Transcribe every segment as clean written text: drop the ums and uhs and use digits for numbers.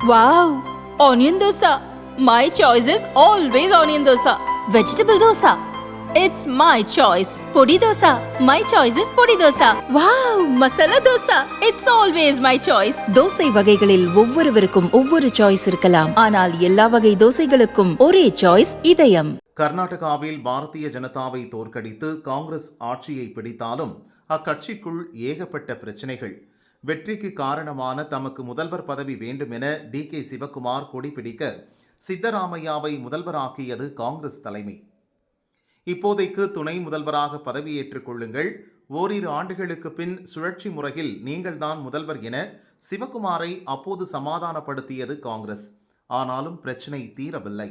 Wow! Onion dosa. My choice is always onion dosa. Vegetable dosa. It's my choice. Podi dosa. My choice is podi dosa. Wow! Masala dosa. It's always my choice. Dosa வகைகளில் ஒவ்வொருவருக்கும் ஒவ்வொரு choice இருக்கலாம், ஆனால் எல்லா வகை தோசைகளுக்கும் ஒரே choice இதயம். கர்நாடகாவில் பாரதிய ஜனதாவை தோற்கடித்து காங்கிரஸ் ஆட்சியை பிடித்தாலும் அக்கட்சிக்குள் ஏகப்பட்ட பிரச்சனைகள். வெற்றிக்கு காரணமான தமக்கு முதல்வர் பதவி வேண்டும் என டி.கே. சிவக்குமார் கொடிபிடிக்க சித்தராமையாவை முதல்வராக்கியது காங்கிரஸ் தலைமை. இப்போதைக்கு துணை முதல்வராக பதவியேற்றுக் கொள்ளுங்கள், ஓரிரு ஆண்டுகளுக்கு பின் சுழற்சி முறையில் நீங்கள்தான் முதல்வர் என சிவக்குமாரை அப்போது சமாதானப்படுத்தியது காங்கிரஸ். ஆனாலும் பிரச்சினை தீரவில்லை.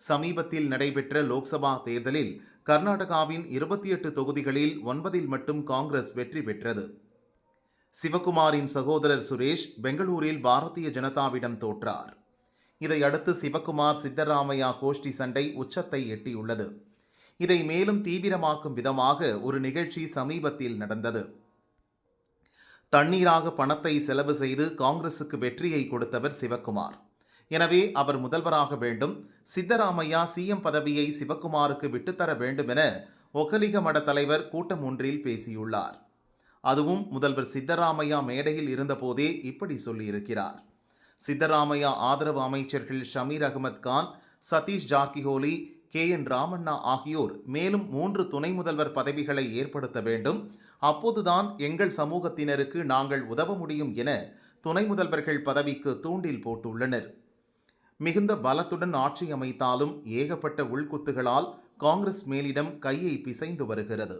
சமீபத்தில் நடைபெற்ற லோக்சபா தேர்தலில் கர்நாடகாவின் 28 தொகுதிகளில் 9 மட்டும் காங்கிரஸ் வெற்றி பெற்றது. சிவக்குமாரின் சகோதரர் சுரேஷ் பெங்களூரில் பாரதிய ஜனதாவிடம் தோற்றார். இதையடுத்து சிவக்குமார் சித்தராமையா கோஷ்டி சண்டை உச்சத்தை எட்டியுள்ளது. இதை மேலும் தீவிரமாக்கும் விதமாக ஒரு நிகழ்ச்சி சமீபத்தில் நடந்தது. தண்ணீராக பணத்தை செலவு செய்து காங்கிரசுக்கு வெற்றியை கொடுத்தவர் சிவக்குமார். எனவே அவர் முதல்வராக வேண்டும், சித்தராமையா சிஎம் பதவியை சிவக்குமாருக்கு விட்டுத்தர வேண்டும் என ஒக்கலிக மட தலைவர் கூட்டம் ஒன்றில் பேசியுள்ளார். அதுவும் முதல்வர் சித்தராமையா மேடையில் இருந்தபோதே இப்படி சொல்லியிருக்கிறார். சித்தராமையா ஆதரவு அமைச்சர்கள் ஷமீர் அகமது கான், சதீஷ் ஜார்கிஹோலி, கே.என். ராமண்ணா ஆகியோர் மேலும் 3 துணை முதல்வர் பதவிகளை ஏற்படுத்த வேண்டும். அப்போதுதான் எங்கள் சமூகத்தினருக்கு நாங்கள் உதவ முடியும் என துணை முதல்வர்கள் பதவிக்கு தூண்டில் போட்டுள்ளனர். மிகுந்த பலத்துடன் ஆட்சி அமைத்தாலும் ஏகப்பட்ட உள்குத்துகளால் காங்கிரஸ் மேலிடம் கையை பிசைந்து வருகிறது.